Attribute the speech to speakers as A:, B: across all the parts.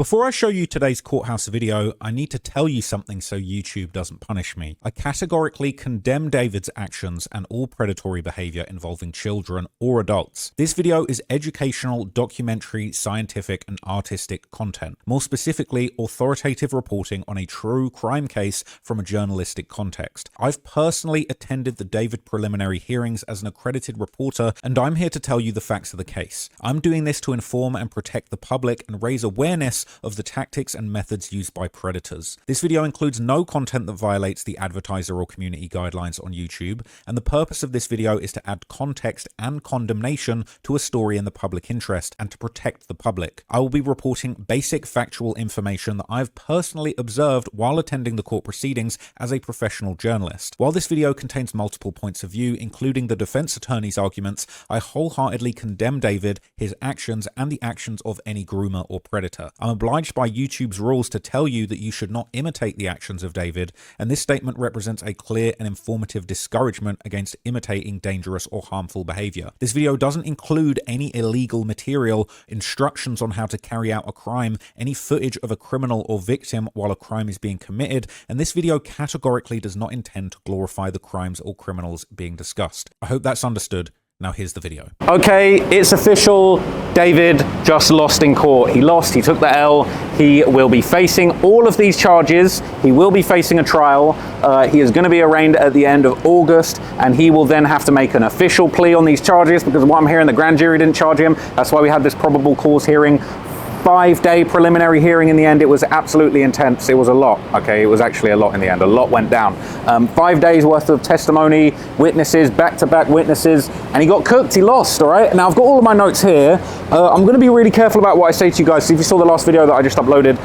A: Before I show you today's courthouse video, I need to tell you something so YouTube doesn't punish me. I categorically condemn David's actions and all predatory behavior involving children or adults. This video is educational, documentary, scientific, and artistic content. More specifically, authoritative reporting on a true crime case from a journalistic context. I've personally attended the David preliminary hearings as an accredited reporter, and I'm here to tell you the facts of the case. I'm doing this to inform and protect the public and raise awareness of the tactics and methods used by predators. This video includes no content that violates the advertiser or community guidelines on YouTube, and the purpose of this video is to add context and condemnation to a story in the public interest and to protect the public. I will be reporting basic factual information that I've personally observed while attending the court proceedings as a professional journalist. While this video contains multiple points of view, including the defense attorney's arguments, I wholeheartedly condemn David, his actions, and the actions of any groomer or predator. I'm obliged by YouTube's rules to tell you that you should not imitate the actions of David, and this statement represents a clear and informative discouragement against imitating dangerous or harmful behavior. This video doesn't include any illegal material, instructions on how to carry out a crime, any footage of a criminal or victim while a crime is being committed, and this video categorically does not intend to glorify the crimes or criminals being discussed. I hope that's understood. Now here's the video. Okay, it's official. David just lost in court. He lost, he took the L. He will be facing all of these charges. He will be facing a trial. He is going to be arraigned at the end of August, and he will then have to make an official plea on these charges because what I'm hearing, the grand jury didn't charge him. That's why we had this probable cause hearing. 5-day preliminary hearing in the end. It was absolutely intense. It was a lot. Okay, it was actually a lot in the end. A lot went down. 5 days worth of testimony, witnesses, back-to-back witnesses, and he got cooked. He lost. All right. Now I've got all of my notes here. I'm going to be really careful about what I say to you guys. So if you saw the last video that I just uploaded,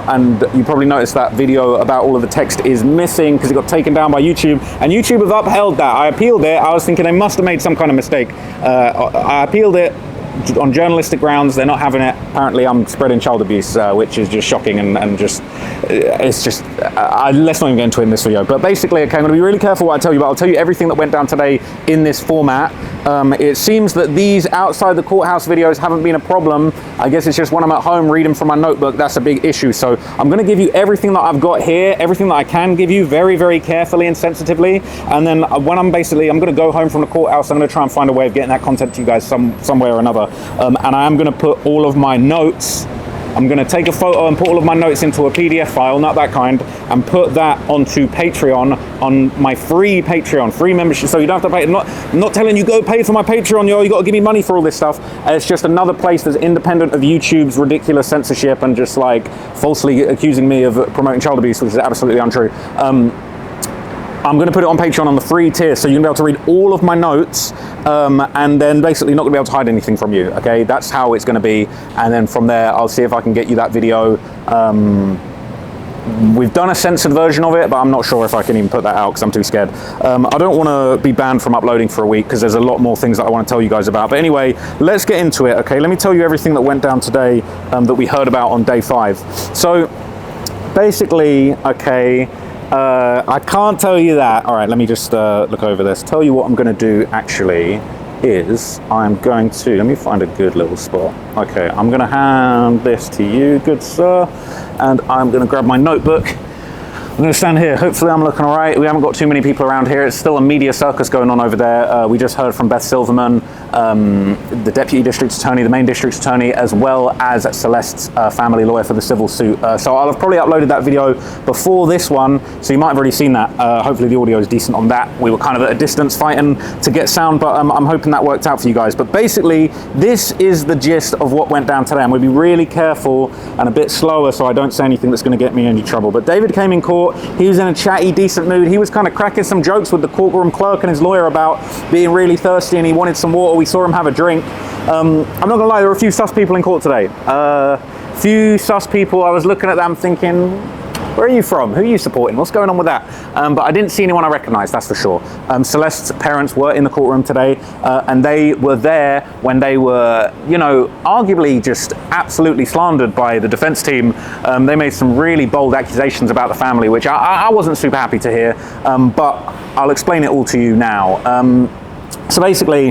A: and you probably noticed that video about all of the text is missing because it got taken down by YouTube, and YouTube have upheld that. I appealed it. I was thinking they must have made some kind of mistake. I appealed it on journalistic grounds. They're not having it. Apparently I'm spreading child abuse, which is just shocking, and just it's just let's not even get into it in this video. But basically, okay, I'm going to be really careful what I tell you, but I'll tell you everything that went down today in this format. It seems that these outside the courthouse videos haven't been a problem. I guess it's just when I'm at home reading from my notebook, that's a big issue. So I'm going to give you everything that I've got here, everything that I can give you very, very carefully and sensitively. And then when I'm going to go home from the courthouse, I'm going to try and find a way of getting that content to you guys some way or another. And I am going to put all of my notes, I'm going to take a photo and put all of my notes into a PDF file, not that kind, and put that onto Patreon, on my free Patreon, free membership. So you don't have to pay. I'm not telling you go pay for my Patreon, yo, you got to give me money for all this stuff. It's just another place that's independent of YouTube's ridiculous censorship and just like falsely accusing me of promoting child abuse, which is absolutely untrue. I'm going to put it on Patreon on the free tier, so you're going to be able to read all of my notes, and then basically not going to be able to hide anything from you, okay? That's how it's going to be, and then from there, I'll see if I can get you that video. We've done a censored version of it, but I'm not sure if I can even put that out because I'm too scared. I don't want to be banned from uploading for a week because there's a lot more things that I want to tell you guys about. But anyway, let's get into it, okay? Let me tell you everything that went down today that we heard about on day 5. So basically, okay, I can't tell you that. All right, let me just look over this. Tell you what I'm going to do actually is I'm going to, let me find a good little spot. Okay, I'm going to hand this to you, good sir, and I'm going to grab my notebook. I'm going to stand here. Hopefully I'm looking all right. We haven't got too many people around here. It's still a media circus going on over there. We just heard from Beth Silverman, the deputy district attorney, the main district attorney, as well as Celeste's family lawyer for the civil suit. So I'll have probably uploaded that video before this one, so you might have already seen that. Hopefully the audio is decent on that. We were kind of at a distance fighting to get sound, but I'm hoping that worked out for you guys. But basically, this is the gist of what went down today. I'm going to be really careful and a bit slower so I don't say anything that's going to get me in any trouble. But David came in court. He was in a chatty, decent mood. He was kind of cracking some jokes with the courtroom clerk and his lawyer about being really thirsty and he wanted some water. We saw him have a drink. I'm not gonna lie, there were a few sus people in court today. Few sus people, I was looking at them thinking, where are you from? Who are you supporting? What's going on with that? But I didn't see anyone I recognized, that's for sure. Celeste's parents were in the courtroom today, and they were there when they were, you know, arguably just absolutely slandered by the defense team. They made some really bold accusations about the family, which I wasn't super happy to hear, but I'll explain it all to you now. So basically,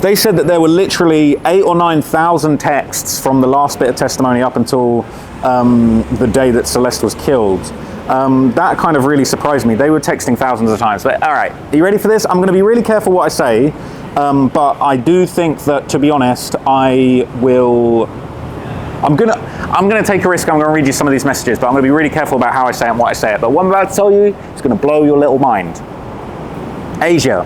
A: they said that there were literally 8,000 or 9,000 texts from the last bit of testimony up until the day that Celeste was killed. That kind of really surprised me. They were texting thousands of times. But all right, are you ready for this? I'm going to be really careful what I say, but I do think that, to be honest, I'm gonna take a risk. I'm gonna read you some of these messages, but I'm gonna be really careful about how I say it and what I say it. But what I'm about to tell you is gonna blow your little mind. Asia,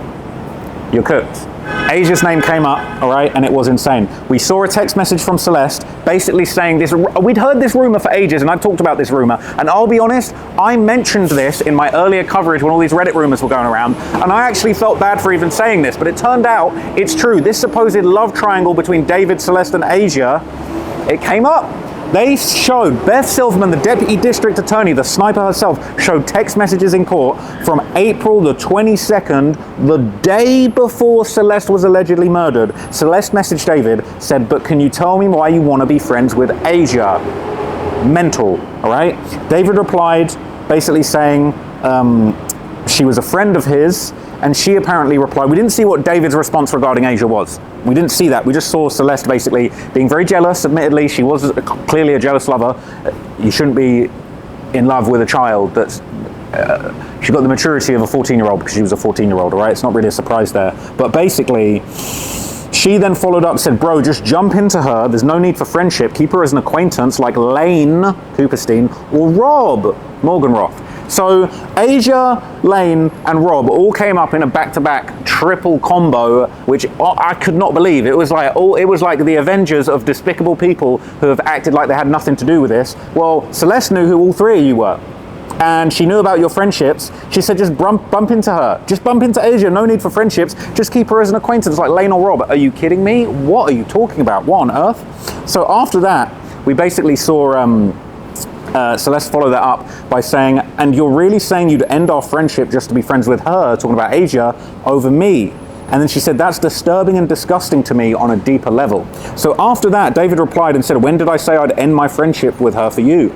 A: you're cooked. Asia's name came up, all right, and it was insane. We saw a text message from Celeste basically saying this. We'd heard this rumor for ages, and I've talked about this rumor, and I'll be honest, I mentioned this in my earlier coverage when all these Reddit rumors were going around, and I actually felt bad for even saying this, but it turned out it's true. This supposed love triangle between David, Celeste, and Asia, it came up. They showed, Beth Silverman, the deputy district attorney, the sniper herself, showed text messages in court from April the 22nd, the day before Celeste was allegedly murdered. Celeste messaged David, said, but can you tell me why you want to be friends with Asia? Mental, all right? David replied, basically saying she was a friend of his, and she apparently replied. We didn't see what David's response regarding Asia was. We didn't see that. We just saw Celeste basically being very jealous. Admittedly, she was clearly a jealous lover. You shouldn't be in love with a child that's she got the maturity of a 14-year-old because she was a 14-year-old, all right? It's not really a surprise there. But basically, she then followed up, said, bro, just jump into her. There's no need for friendship. Keep her as an acquaintance like Lane Cooperstein or Rob Morganroth. So Asia, Lane, and Rob all came up in a back-to-back triple combo, which I could not believe. It was like the Avengers of despicable people who have acted like they had nothing to do with this. Well, Celeste knew who all three of you were, and she knew about your friendships. She said, just bump into her. Just bump into Asia. No need for friendships. Just keep her as an acquaintance like Lane or Rob. Are you kidding me? What are you talking about? What on earth? So after that, we basically saw Celeste follow that up by saying, and you're really saying you'd end our friendship just to be friends with her, talking about Asia, over me. And then she said, that's disturbing and disgusting to me on a deeper level. So after that, David replied and said, when did I say I'd end my friendship with her for you?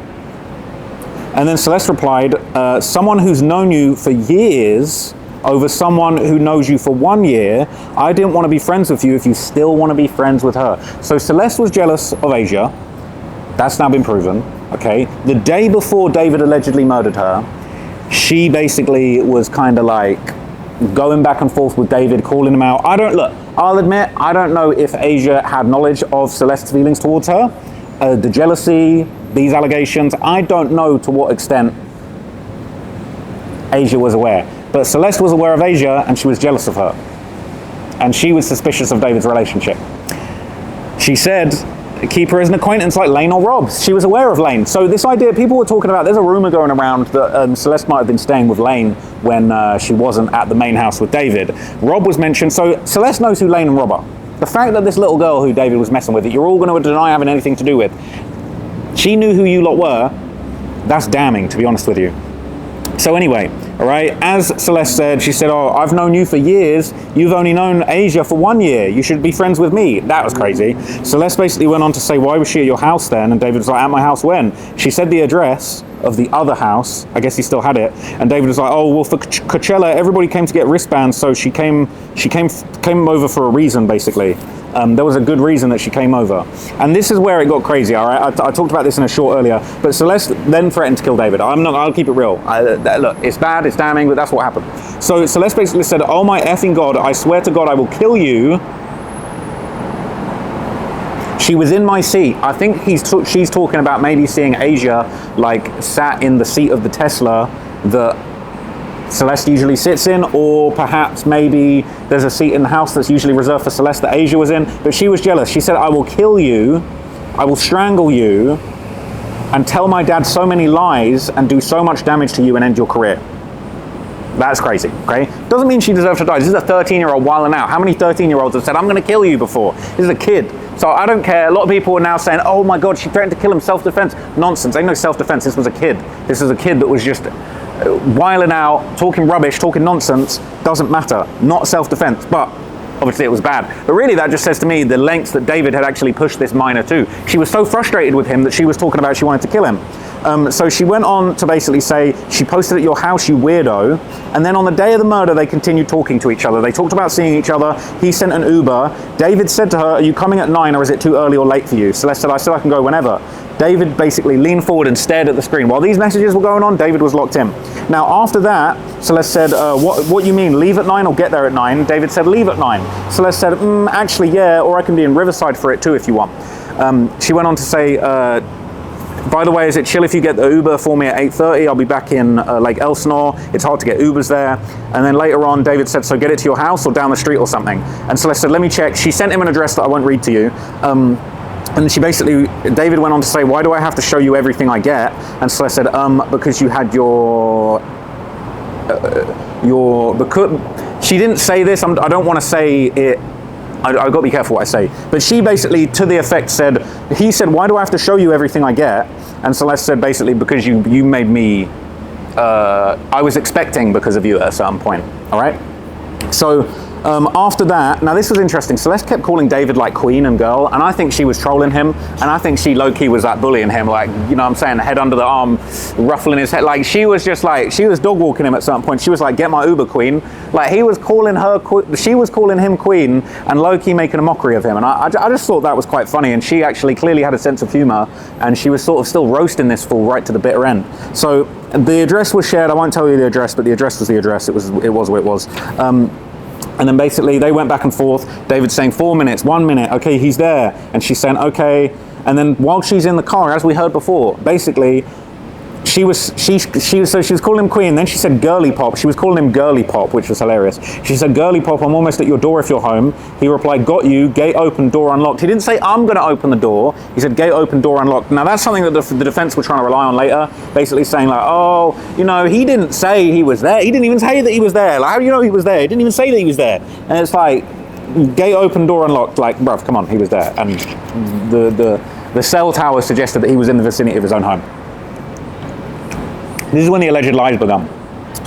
A: And then Celeste replied, someone who's known you for years over someone who knows you for 1 year, I didn't want to be friends with you if you still want to be friends with her. So Celeste was jealous of Asia. That's now been proven. Okay, the day before David allegedly murdered her, she basically was kind of like going back and forth with David, calling him out. I'll admit, I don't know if Asia had knowledge of Celeste's feelings towards her. The jealousy, these allegations, I don't know to what extent Asia was aware. But Celeste was aware of Asia and she was jealous of her. And she was suspicious of David's relationship. She said, keep her as an acquaintance like Lane or Rob. She was aware of Lane. So this idea, people were talking about, there's a rumor going around that Celeste might have been staying with Lane when she wasn't at the main house with David. Rob was mentioned, so Celeste knows who Lane and Rob are. The fact that this little girl who David was messing with, that you're all going to deny having anything to do with, she knew who you lot were, that's damning, to be honest with you. So anyway, all right, as Celeste said, she said, oh, I've known you for years. You've only known Asia for 1 year. You should be friends with me. That was crazy. Celeste basically went on to say, why was she at your house then? And David was like, at my house when? She said the address of the other house. I guess he still had it. And David was like, oh, well, for Coachella, everybody came to get wristbands. So she came over for a reason, basically. There was a good reason that she came over. And this is where it got crazy, all right? I talked about this in a short earlier, but Celeste then threatened to kill David. I'll keep it real. Look, it's bad, it's damning, but that's what happened. So Celeste basically said, oh my effing God, I swear to God, I will kill you. She was in my seat. I think she's talking about maybe seeing Asia like sat in the seat of the Tesla that Celeste usually sits in, or perhaps maybe there's a seat in the house that's usually reserved for Celeste that Asia was in, but she was jealous. She said, I will kill you, I will strangle you, and tell my dad so many lies and do so much damage to you and end your career. That's crazy, okay? Doesn't mean she deserves to die. This is a 13-year-old wilding out. How many 13-year-olds have said, I'm gonna kill you before? This is a kid. So I don't care. A lot of people are now saying, oh my God, she threatened to kill him, self-defense. Nonsense, ain't no self-defense. This was a kid. This is a kid that was just whiling out, talking rubbish, talking nonsense. Doesn't matter. Not self-defense, but obviously it was bad. But really that just says to me the lengths that David had actually pushed this minor to. She was so frustrated with him that she was talking about she wanted to kill him. So she went on to basically say, she posted at your house, you weirdo. And then on the day of the murder, they continued talking to each other. They talked about seeing each other. He sent an Uber. David said to her, are you coming at 9 or is it too early or late for you? Celeste said, I can go whenever. David basically leaned forward and stared at the screen. While these messages were going on, David was locked in. Now, after that, Celeste said, what you mean, leave at 9 or get there at 9? David said, leave at 9. Celeste said, actually, yeah, or I can be in Riverside for it too if you want. She went on to say, by the way, is it chill if you get the Uber for me at 8:30? I'll be back in Lake Elsinore. It's hard to get Ubers there. And then later on, David said, so get it to your house or down the street or something. And Celeste said, let me check. She sent him an address that I won't read to you. And she basically, David went on to say, why do I have to show you everything I get? And Celeste said, because you had because she didn't say this. I don't want to say it. I've got to be careful what I say. But she basically, to the effect, said, he said, why do I have to show you everything I get? And Celeste said, basically, because you made me, I was expecting because of you at a certain point, all right? So after that, now this was interesting. Celeste kept calling David like queen and girl, and I think she was trolling him, and I think she low-key was like bullying him, like, you know what I'm saying, head under the arm, ruffling his head. Like, she was just like, she was dog walking him at some point. She was like, get my Uber, queen. Like, he was calling her, she was calling him queen, and low-key making a mockery of him. And I just thought that was quite funny, and she actually clearly had a sense of humor, and she was sort of still roasting this fool right to the bitter end. So the address was shared. I won't tell you the address, but the address was the address. It was what it was. And then basically they went back and forth. David saying 4 minutes, 1 minute, okay, he's there. And she's saying, okay. And then while she's in the car, as we heard before, basically she was calling him queen. Then she said girly pop. She was calling him girly pop, which was hilarious. She said, girly pop, I'm almost at your door if you're home. He replied, got you, gate open, door unlocked. He didn't say, I'm going to open the door. He said, gate open, door unlocked. Now that's something that the defense were trying to rely on later, basically saying like, oh, you know, he didn't say he was there. He didn't even say that he was there. Like, how do you know he was there? He didn't even say that he was there. And it's like, gate open, door unlocked. Like, bruv, come on, he was there. And the cell tower suggested that he was in the vicinity of his own home. This is when the alleged lies began.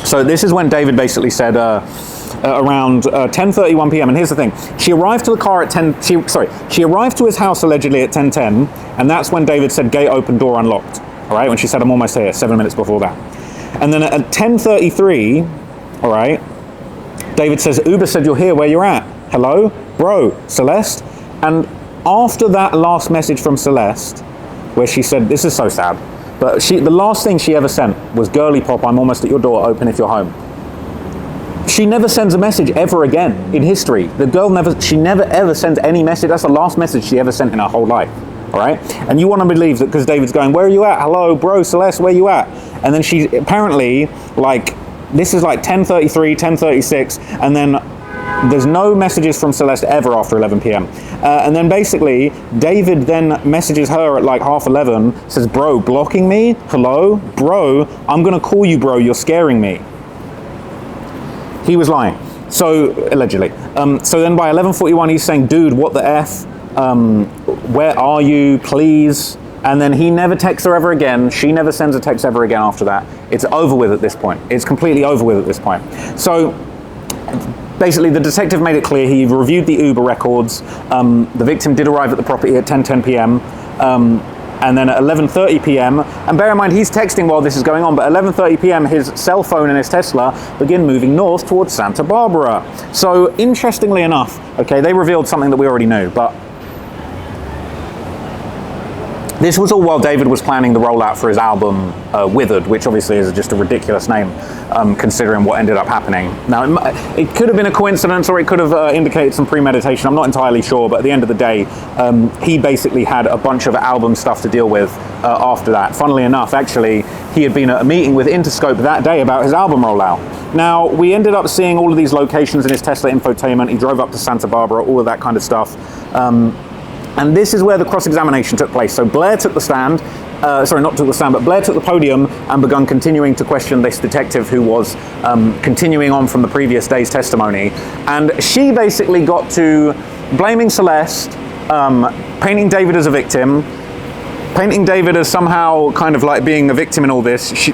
A: So this is when David basically said around 10:31 p.m. And here's the thing: she arrived to the car at she arrived to his house allegedly at 10:10, and that's when David said gate open, door unlocked. All right, when she said I'm almost here, 7 minutes before that. And then at 10:33, all right, David says Uber said you're here. Where you're at? Hello, bro, Celeste. And after that last message from Celeste, where she said, this is so sad. But the last thing she ever sent was girly pop, I'm almost at your door, open if you're home. She never sends a message ever again in history. The girl she never ever sends any message. That's the last message she ever sent in her whole life, all right? And you want to believe that because David's going, where are you at? Hello, bro, Celeste, where you at? And then she apparently, like, this is like 10:33, 10:36, and then there's no messages from Celeste ever after 11 p.m. And then basically, David then messages her at like 10:30, says, bro, blocking me? Hello? Bro, I'm going to call you, bro. You're scaring me. He was lying. So, allegedly. So then by 11:41, he's saying, dude, what the F? Where are you? Please. And then he never texts her ever again. She never sends a text ever again after that. It's over with at this point. It's completely over with at this point. So, basically, the detective made it clear he reviewed the Uber records. The victim did arrive at the property at 10:10 p.m. And then at 11:30 p.m., and bear in mind, he's texting while this is going on, but 11:30 p.m., his cell phone and his Tesla begin moving north towards Santa Barbara. So, interestingly enough, okay, they revealed something that we already knew, but this was all while David was planning the rollout for his album, Withered, which obviously is just a ridiculous name, considering what ended up happening. Now, it could have been a coincidence, or it could have indicated some premeditation. I'm not entirely sure, but at the end of the day, he basically had a bunch of album stuff to deal with after that. Funnily enough, actually, he had been at a meeting with Interscope that day about his album rollout. Now, we ended up seeing all of these locations in his Tesla infotainment. He drove up to Santa Barbara, all of that kind of stuff. And this is where the cross-examination took place. So Blair took the stand, not took the stand, but Blair took the podium and began continuing to question this detective who was continuing on from the previous day's testimony. And she basically got to blaming Celeste, painting David as a victim, painting David as somehow kind of like being a victim in all this.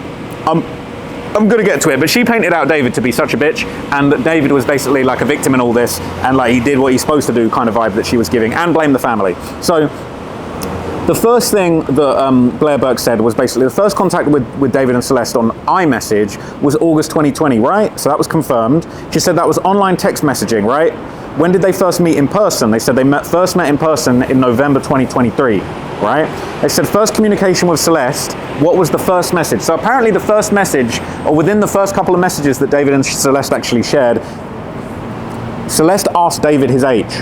A: I'm going to get to it, but she painted out David to be such a bitch, and that David was basically like a victim in all this, and like he did what he's supposed to do kind of vibe that she was giving, and blame the family. So the first thing that Blair Burke said was basically the first contact with David and Celeste on iMessage was August 2020, right? So that was confirmed. She said that was online text messaging, right? When did they first meet in person? They said they first met in person in November 2023. right? They said first communication with Celeste. What was the first message? So apparently the first message, or within the first couple of messages that David and Celeste actually shared, Celeste asked David his age,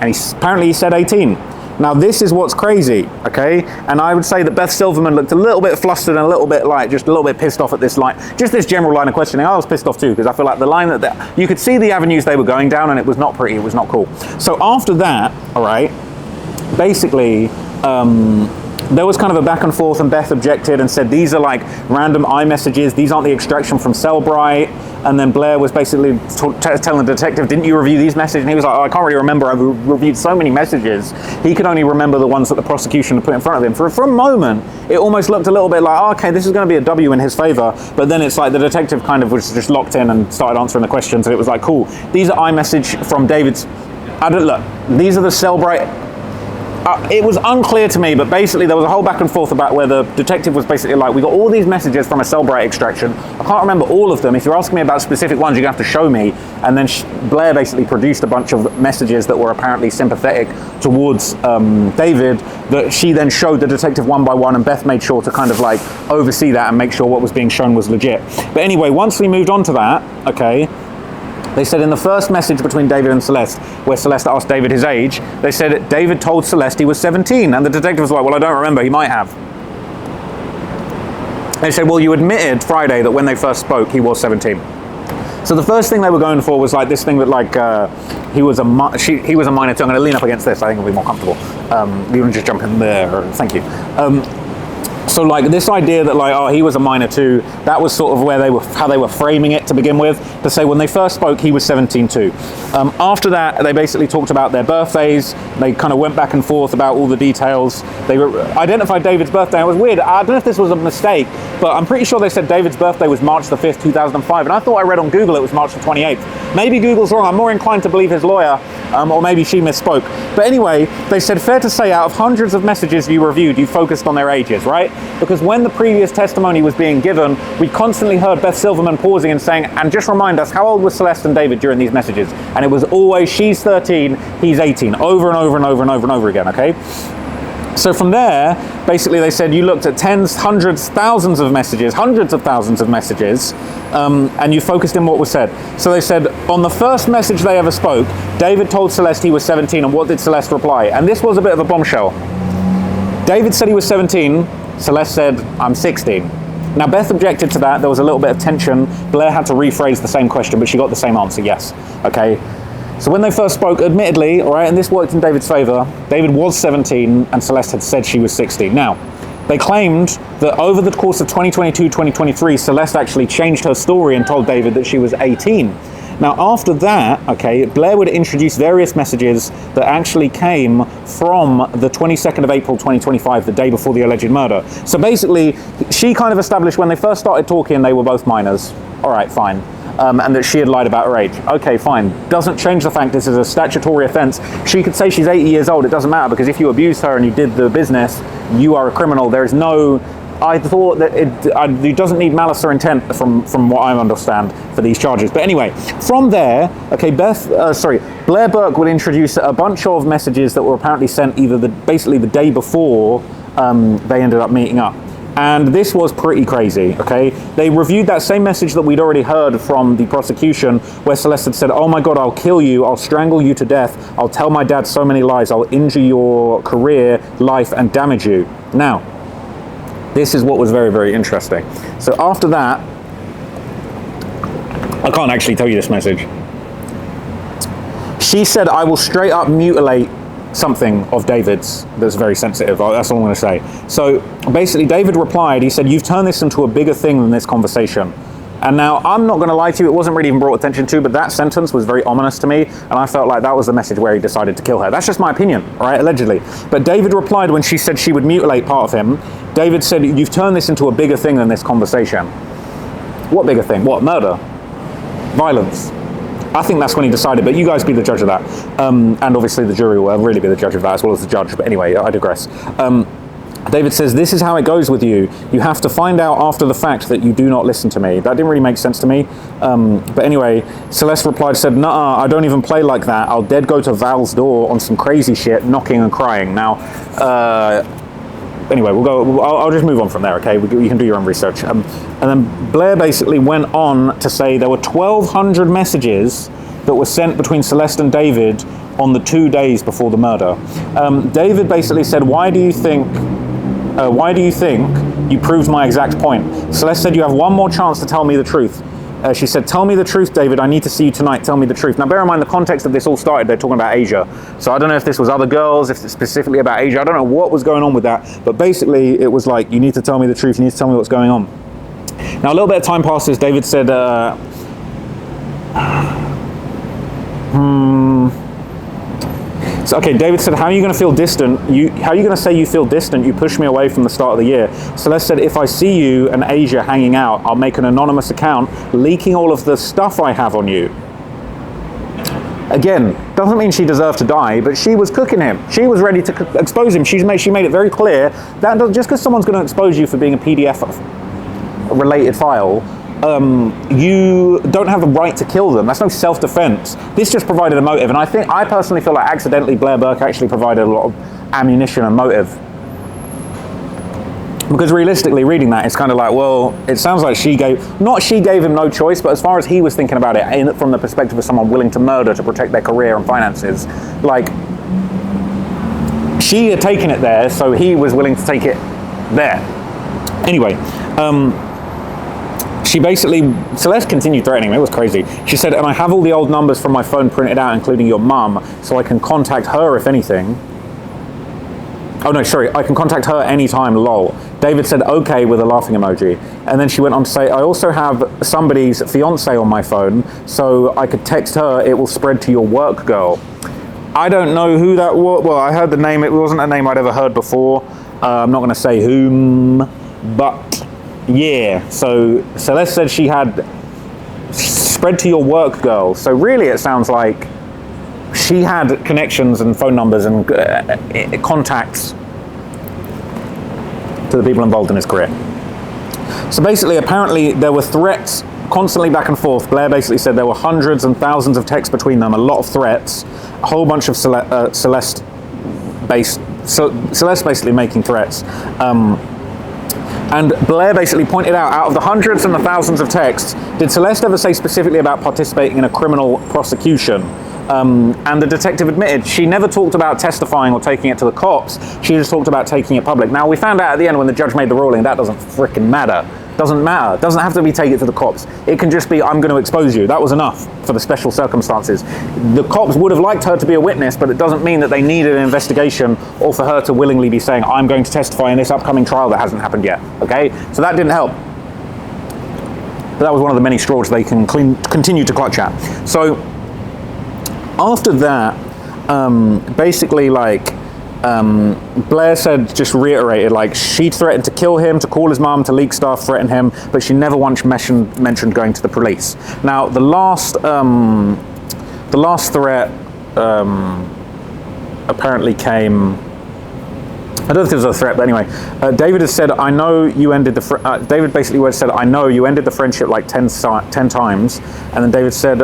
A: and apparently he said 18. Now this is what's crazy, okay? And I would say that Beth Silverman looked a little bit flustered and a little bit like, just a little bit pissed off at this line, just this general line of questioning. I was pissed off too, because I feel like the line that you could see the avenues they were going down, and it was not pretty, it was not cool. So after that, all right, basically, there was kind of a back and forth, and Beth objected and said these are like random iMessages, these aren't the extraction from Cellbrite. And then Blair was basically telling the detective, didn't you review these messages? And he was like, oh, I can't really remember, I've reviewed so many messages. He could only remember the ones that the prosecution had put in front of him. For a moment, it almost looked a little bit like, oh, okay, this is going to be a W in his favor. But then it's like the detective kind of was just locked in and started answering the questions, and it was like, cool, these are iMessage from David's, look, these are the Cellbrite. It was unclear to me, but basically there was a whole back and forth about where the detective was basically like, we got all these messages from a Cellbrite extraction. I can't remember all of them. If you're asking me about specific ones, you're going to have to show me. And then Blair basically produced a bunch of messages that were apparently sympathetic towards David, that she then showed the detective one by one, and Beth made sure to kind of like oversee that and make sure what was being shown was legit. But anyway, once we moved on to that, okay, they said in the first message between David and Celeste, where Celeste asked David his age, they said David told Celeste he was 17, and the detective was like, well, I don't remember, he might have. They said, well, you admitted Friday that when they first spoke, he was 17. So the first thing they were going for was like this thing that like he was a minor too. I'm going to lean up against this. I think it'll be more comfortable. You want to just jump in there? Thank you. So like this idea that like, oh, he was a minor too, that was sort of where how they were framing it to begin with, to say when they first spoke he was 17 too. After that they basically talked about their birthdays. They kind of went back and forth about all the details. They identified David's birthday. It was weird. I don't know if this was a mistake, but I'm pretty sure they said David's birthday was March the 5th, 2005, and I thought I read on Google it was March the 28th. Maybe Google's wrong. I'm more inclined to believe his lawyer, or maybe she misspoke. But anyway, they said fair to say out of hundreds of messages you reviewed, you focused on their ages, right? Because when the previous testimony was being given, we constantly heard Beth Silverman pausing and saying, and just remind us, how old was Celeste and David during these messages? And it was always, she's 13, he's 18, over and over and over and over and over again, okay? So from there, basically they said you looked at tens, hundreds, thousands of messages, hundreds of thousands of messages, and you focused in what was said. So they said on the first message they ever spoke, David told Celeste he was 17, and what did Celeste reply? And this was a bit of a bombshell. David said he was 17, Celeste said, I'm 16. Now Beth objected to that. There was a little bit of tension. Blair had to rephrase the same question, but she got the same answer, yes. Okay. So when they first spoke, admittedly, all right, and this worked in David's favor, David was 17 and Celeste had said she was 16. Now, they claimed that over the course of 2022-2023, Celeste actually changed her story and told David that she was 18. Now, after that, okay, Blair would introduce various messages that actually came from the 22nd of April, 2025, the day before the alleged murder. So basically, she kind of established when they first started talking, they were both minors. All right, fine. And that she had lied about her age. Okay, fine. Doesn't change the fact this is a statutory offense. She could say she's 80 years old. It doesn't matter, because if you abused her and you did the business, you are a criminal. There is no... I thought that it doesn't need malice or intent from what I understand for these charges. But anyway, from there, okay, Blair Burke would introduce a bunch of messages that were apparently sent either basically the day before they ended up meeting up. And this was pretty crazy, okay? They reviewed that same message that we'd already heard from the prosecution, where Celeste had said, oh my God, I'll kill you, I'll strangle you to death, I'll tell my dad so many lies, I'll injure your career, life, and damage you. Now, this is what was very, very interesting. So after that, I can't actually tell you this message. She said, I will straight up mutilate something of David's that's very sensitive. That's all I'm going to say. So basically David replied, he said, you've turned this into a bigger thing than this conversation. And now I'm not going to lie to you, it wasn't really even brought attention to, but that sentence was very ominous to me, and I felt like that was the message where he decided to kill her. That's just my opinion, right, allegedly. But David replied when she said she would mutilate part of him, David said, you've turned this into a bigger thing than this conversation. What bigger thing? What, murder? Violence? I think that's when he decided, but you guys be the judge of that. And obviously the jury will really be the judge of that, as well as the judge. But anyway, I digress. David says, this is how it goes with you. You have to find out after the fact that you do not listen to me. That didn't really make sense to me. But anyway, Celeste replied, said, nah, I don't even play like that. I'll dead go to Val's door on some crazy shit, knocking and crying. Now, anyway, I'll just move on from there, okay? You can do your own research. And then Blair basically went on to say there were 1,200 messages that were sent between Celeste and David on the 2 days before the murder. David basically said, why do you think you proved my exact point? Celeste said, you have one more chance to tell me the truth. She said, tell me the truth, David. I need to see you tonight. Tell me the truth. Now, bear in mind, the context of this all started, they're talking about Asia. So I don't know if this was other girls, if it's specifically about Asia. I don't know what was going on with that. But basically, it was like, you need to tell me the truth. You need to tell me what's going on. Now, a little bit of time passes. David said, So, okay, David said, how are you going to feel distant? How are you going to say you feel distant? You pushed me away from the start of the year. Celeste said, if I see you and Asia hanging out, I'll make an anonymous account leaking all of the stuff I have on you. Again, doesn't mean she deserved to die, but she was cooking him. She was ready to expose him. She made it very clear that just because someone's going to expose you for being a PDF-related file, you don't have the right to kill them. That's no self-defense. This just provided a motive, and I personally feel like accidentally Blair Burke actually provided a lot of ammunition and motive. Because realistically, reading that, it's kind of like, well, it sounds like she gave him no choice, but as far as he was thinking about it, from the perspective of someone willing to murder to protect their career and finances, like, she had taken it there, so he was willing to take it there. Anyway, Celeste continued threatening me. It was crazy. She said, and I have all the old numbers from my phone printed out, including your mum, so I can contact her if anything. Oh no, sorry, I can contact her anytime, lol. David said, okay, with a laughing emoji. And then she went on to say, I also have somebody's fiance on my phone, so I could text her, it will spread to your work girl. I don't know who that was. Well, I heard the name. It wasn't a name I'd ever heard before. I'm not going to say whom, but yeah. So Celeste said she had spread to your work girl. So really it sounds like she had connections and phone numbers and contacts to the people involved in his career. So basically, apparently there were threats constantly back and forth. Blair basically said there were hundreds and thousands of texts between them, a lot of threats, a whole bunch of Celeste basically making threats. And Blair basically pointed out of the hundreds and the thousands of texts, did Celeste ever say specifically about participating in a criminal prosecution? And the detective admitted she never talked about testifying or taking it to the cops. She just talked about taking it public. Now, we found out at the end when the judge made the ruling that doesn't frickin' matter. Doesn't matter. Doesn't have to be take it to the cops. It can just be, I'm going to expose you. That was enough for the special circumstances. The cops would have liked her to be a witness, but it doesn't mean that they needed an investigation or for her to willingly be saying, I'm going to testify in this upcoming trial that hasn't happened yet. Okay? So that didn't help. But that was one of the many straws they can continue to clutch at. So after that, basically, like, Blair said, just reiterated, like, she threatened to kill him, to call his mum, to leak stuff, threaten him, but she never once mentioned going to the police. Now, the last threat apparently came. I don't know if this was a threat, but anyway, David has said, I know you ended the. David basically said, I know you ended the friendship like 10 times, and then David said,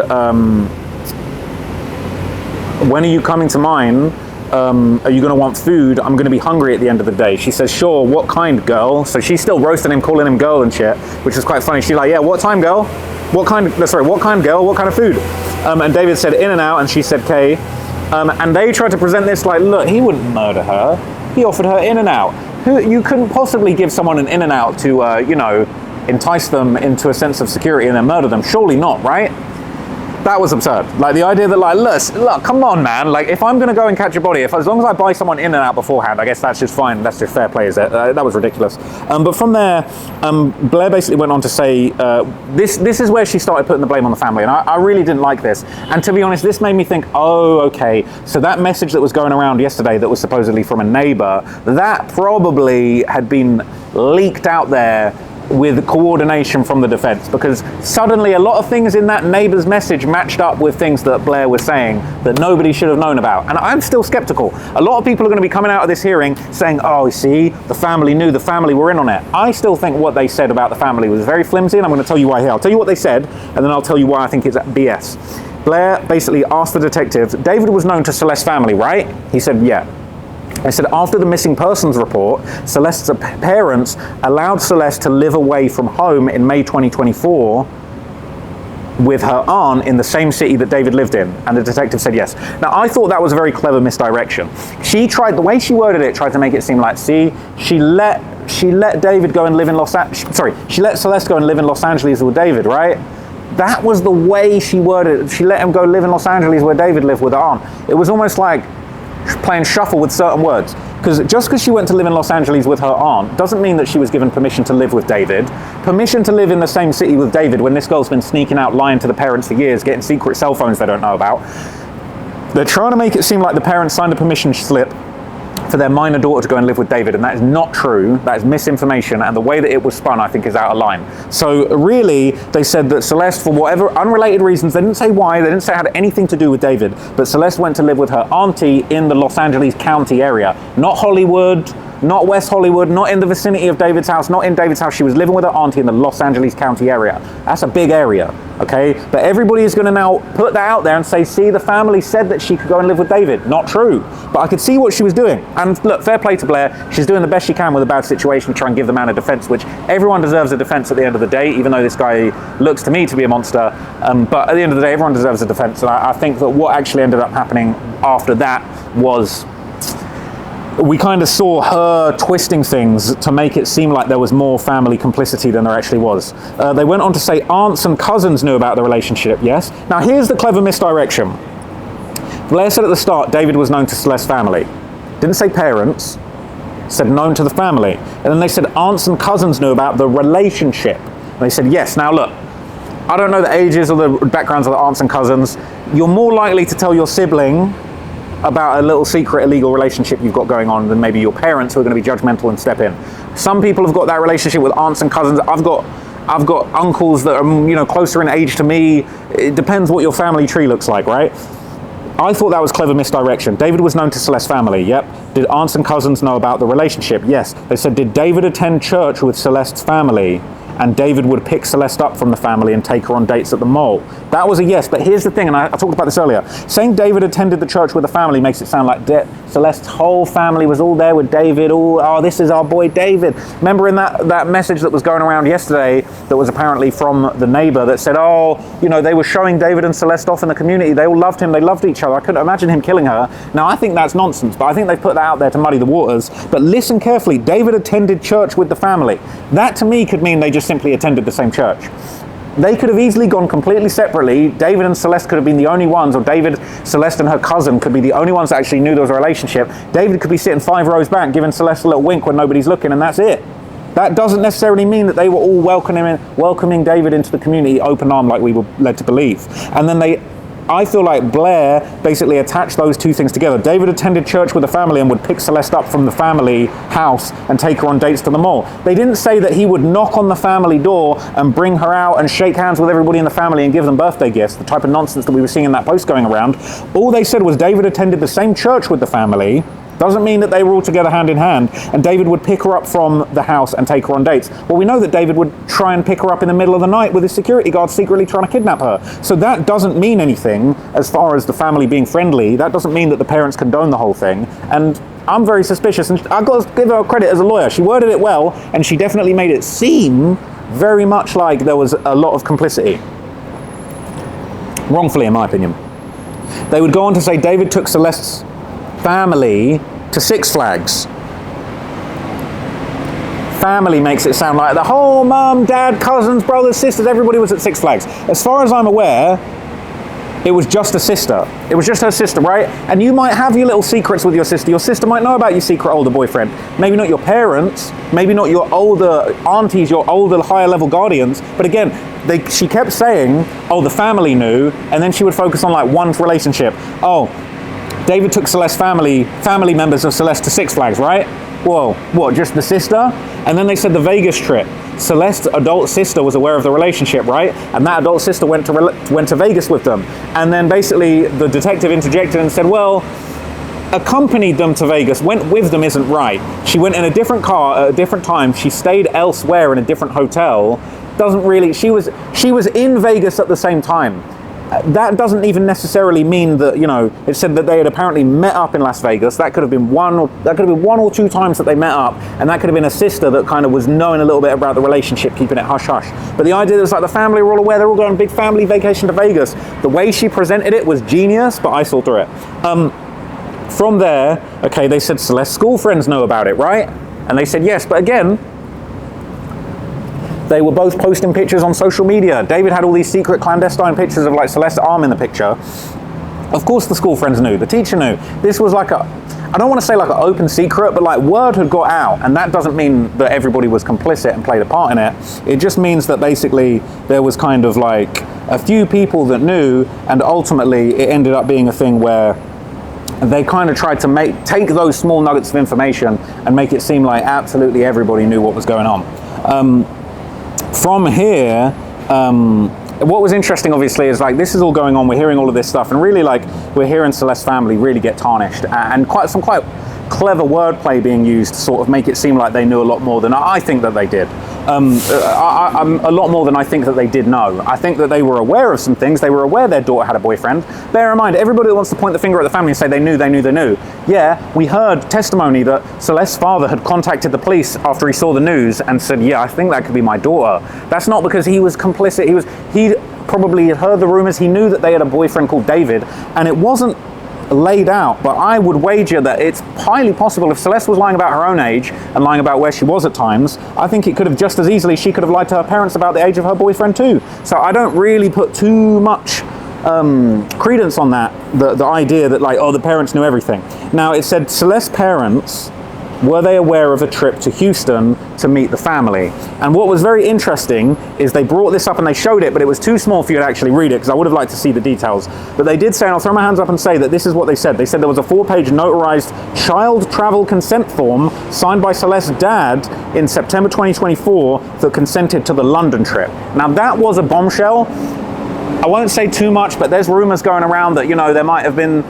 A: when are you coming to mine? Are you going to want food? I'm going to be hungry at the end of the day. She says, sure, what kind, girl? So she's still roasting him, calling him girl and shit, which is quite funny. She's like, yeah, what time, girl? What kind, girl? What kind of food? And David said, In-N-Out, and she said, K. And they tried to present this like, look, he wouldn't murder her. He offered her In-N-Out. You couldn't possibly give someone an In-N-Out to, entice them into a sense of security and then murder them. Surely not, right? That was absurd. Like, the idea that, like, look, come on, man. Like, if I'm going to go and catch a body, as long as I buy someone In-N-Out beforehand, I guess that's just fine. That's just fair play, is it? That was ridiculous. But from there, Blair basically went on to say, this is where she started putting the blame on the family. And I really didn't like this. And to be honest, this made me think, oh, okay. So that message that was going around yesterday that was supposedly from a neighbor, that probably had been leaked out there with coordination from the defense, because suddenly a lot of things in that neighbor's message matched up with things that Blair was saying that nobody should have known about. And I'm still skeptical. A lot of people are going to be coming out of this hearing saying, oh, see, the family knew, the family were in on it. I still think what they said about the family was very flimsy, and I'm going to tell you why here. I'll tell you what they said, and then I'll tell you why I think it's BS. Blair basically asked the detective, David was known to Celeste's family, right? He said, yeah. They said after the missing persons report, Celeste's parents allowed Celeste to live away from home in May 2024 with her aunt in the same city that David lived in, and the detective said yes. Now, I thought that was a very clever misdirection. She tried, the way she worded it, tried to make it seem like, see, she let David go and live in she let Celeste go and live in Los Angeles with David, right? That was the way she worded it. She let him go live in Los Angeles where David lived with her aunt. It was almost like playing shuffle with certain words. Because just because she went to live in Los Angeles with her aunt doesn't mean that she was given permission to live with David. Permission to live in the same city with David when this girl's been sneaking out, lying to the parents for years, getting secret cell phones they don't know about. They're trying to make it seem like the parents signed a permission slip for their minor daughter to go and live with David, and that is not true. That is misinformation, and the way that it was spun, I think, is out of line. So really, they said that Celeste, for whatever unrelated reasons, they didn't say why, they didn't say it had anything to do with David, but Celeste went to live with her auntie in the Los Angeles County area, not Hollywood, not West Hollywood, not in the vicinity of David's house, not in David's house. She was living with her auntie in the Los Angeles County area. That's a big area, okay? But everybody is going to now put that out there and say, see, the family said that she could go and live with David. Not true. But I could see what she was doing. And look, fair play to Blair. She's doing the best she can with a bad situation to try and give the man a defense, which everyone deserves a defense at the end of the day, even though this guy looks to me to be a monster. But at the end of the day, everyone deserves a defense. And I think that what actually ended up happening after that was, we kind of saw her twisting things to make it seem like there was more family complicity than there actually was. They went on to say aunts and cousins knew about the relationship, yes? Now here's the clever misdirection. Blair said at the start David was known to Celeste's family. Didn't say parents, said known to the family. And then they said aunts and cousins knew about the relationship. And they said yes. Now look, I don't know the ages or the backgrounds of the aunts and cousins. You're more likely to tell your sibling about a little secret illegal relationship you've got going on than maybe your parents, who are going to be judgmental and step in. Some people have got that relationship with aunts and cousins. I've got uncles that are, closer in age to me. It depends what your family tree looks like, right? I thought that was clever misdirection. David was known to Celeste's family, yep. Did aunts and cousins know about the relationship? Yes. They said, did David attend church with Celeste's family? And David would pick Celeste up from the family and take her on dates at the mall. That was a yes, but here's the thing, and I talked about this earlier. Saying David attended the church with the family makes it sound like Celeste's whole family was all there with David. Oh, this is our boy David. Remember in that message that was going around yesterday that was apparently from the neighbor that said, they were showing David and Celeste off in the community. They all loved him. They loved each other. I couldn't imagine him killing her. Now, I think that's nonsense, but I think they've put that out there to muddy the waters. But listen carefully. David attended church with the family. That to me could mean they just simply attended the same church. They could have easily gone completely separately. David and Celeste could have been the only ones, or David, Celeste and her cousin could be the only ones that actually knew there was a relationship. David could be sitting 5 rows back giving Celeste a little wink when nobody's looking, and that's it. That doesn't necessarily mean that they were all welcoming David into the community open armed like we were led to believe. And then I feel like Blair basically attached those two things together. David attended church with the family and would pick Celeste up from the family house and take her on dates to the mall. They didn't say that he would knock on the family door and bring her out and shake hands with everybody in the family and give them birthday gifts, the type of nonsense that we were seeing in that post going around. All they said was David attended the same church with the family. Doesn't mean that they were all together hand in hand, and David would pick her up from the house and take her on dates. Well, we know that David would try and pick her up in the middle of the night with his security guard secretly trying to kidnap her. So that doesn't mean anything as far as the family being friendly. That doesn't mean that the parents condone the whole thing. And I'm very suspicious, and I've got to give her credit as a lawyer. She worded it well, and she definitely made it seem very much like there was a lot of complicity. Wrongfully, in my opinion. They would go on to say David took Celeste's family to Six Flags. Family makes it sound like the whole mum, dad, cousins, brothers, sisters, everybody was at Six Flags. As far as I'm aware, it was just a sister. It was just her sister, right? And you might have your little secrets with your sister. Your sister might know about your secret older boyfriend. Maybe not your parents, maybe not your older aunties, your older higher level guardians. But again, she kept saying, the family knew, and then she would focus on like one relationship. David took Celeste's family members of Celeste to Six Flags, right? Whoa, what, just the sister? And then they said the Vegas trip. Celeste's adult sister was aware of the relationship, right? And that adult sister went to Vegas with them. And then basically the detective interjected and said, accompanied them to Vegas, went with them isn't right. She went in a different car at a different time. She stayed elsewhere in a different hotel. She was in Vegas at the same time. that doesn't even necessarily mean that, you know, it said that they had apparently met up in Las Vegas. That could have been one or two times that they met up, and that could have been a sister that kind of was knowing a little bit about the relationship, keeping it hush hush. But the idea that it's like the family were all aware, they're all going on a big family vacation to Vegas. The way she presented it was genius, but I saw through it. From there, okay, they said Celeste's school friends know about it, right? And they said yes, but again, they were both posting pictures on social media. David had all these secret clandestine pictures of like Celeste's arm in the picture. Of course the school friends knew, the teacher knew. This was like I don't want to say like an open secret, but like word had got out, and that doesn't mean that everybody was complicit and played a part in it. It just means that basically there was kind of like a few people that knew, and ultimately it ended up being a thing where they kind of tried to take those small nuggets of information and make it seem like absolutely everybody knew what was going on. From here, what was interesting, obviously, is like this is all going on. We're hearing all of this stuff, and really, like, we're hearing Celeste's family really get tarnished, and some quite clever wordplay being used to sort of make it seem like they knew a lot more than I think that they did. A lot more than I think that they did know. I think that they were aware of some things. They were aware their daughter had a boyfriend. Bear in mind, everybody that wants to point the finger at the family and say they knew. Yeah, we heard testimony that Celeste's father had contacted the police after he saw the news and said, yeah, I think that could be my daughter. That's not because he was complicit. He probably had heard the rumors. He knew that they had a boyfriend called David, and it wasn't laid out, but I would wager that it's highly possible if Celeste was lying about her own age and lying about where she was at times, I think it could have just as easily, she could have lied to her parents about the age of her boyfriend too. So I don't really put too much credence on that, the idea that like, oh, the parents knew everything. Now it said Celeste's parents, were they aware of a trip to Houston to meet the family? And what was very interesting is they brought this up and they showed it, but it was too small for you to actually read it because I would have liked to see the details. But they did say, and I'll throw my hands up and say that this is what they said. They said there was a 4-page notarized child travel consent form signed by Celeste's dad in September 2024 that consented to the London trip. Now that was a bombshell. I won't say too much, but there's rumors going around that, you know, there might have been,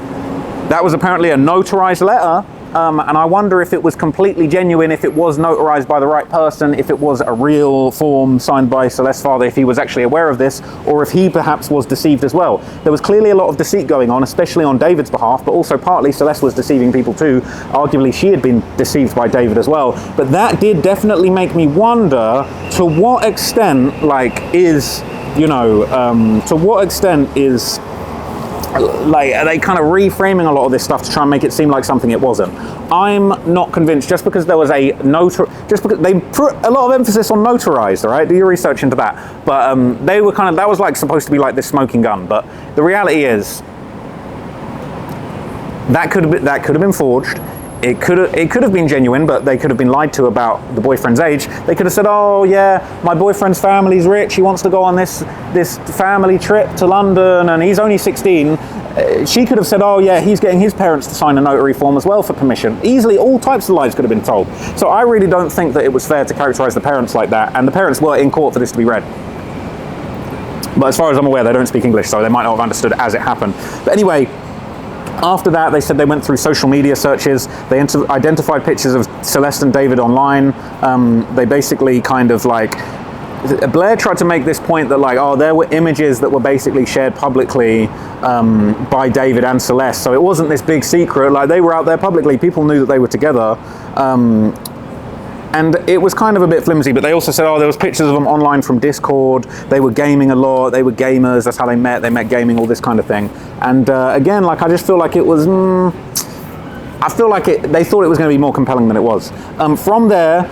A: that was apparently a notarized letter. And I wonder if it was completely genuine, if it was notarized by the right person, if it was a real form signed by Celeste's father, if he was actually aware of this, or if he perhaps was deceived as well. There was clearly a lot of deceit going on, especially on David's behalf, but also partly Celeste was deceiving people too. Arguably she had been deceived by David as well. But that did definitely make me wonder to what extent, like, is, you know, to what extent is, like, are they kind of reframing a lot of this stuff to try and make it seem like something it wasn't? I'm not convinced. Just because there was just because they put a lot of emphasis on notarized, all right? Do your research into that. But they were kind of, that was like supposed to be like this smoking gun. But the reality is that could have been forged. It could have been genuine, but they could have been lied to about the boyfriend's age. They could have said, oh yeah, my boyfriend's family's rich, he wants to go on this family trip to London and he's only 16. She could have said, oh yeah, he's getting his parents to sign a notary form as well for permission. Easily, all types of lies could have been told. So I really don't think that it was fair to characterize the parents like that, and the parents were in court for this to be read. But as far as I'm aware, they don't speak English, so they might not have understood it as it happened. But anyway, after that, they said they went through social media searches. They identified pictures of Celeste and David online. They basically kind of like, Blair tried to make this point that like, oh, there were images that were basically shared publicly by David and Celeste. So it wasn't this big secret. Like, they were out there publicly. People knew that they were together. And it was kind of a bit flimsy, but they also said, oh, there was pictures of them online from Discord. They were gaming a lot. They were gamers. That's how they met. They met gaming, all this kind of thing. And again, like, I just feel like it was, I feel like they thought it was going to be more compelling than it was. From there,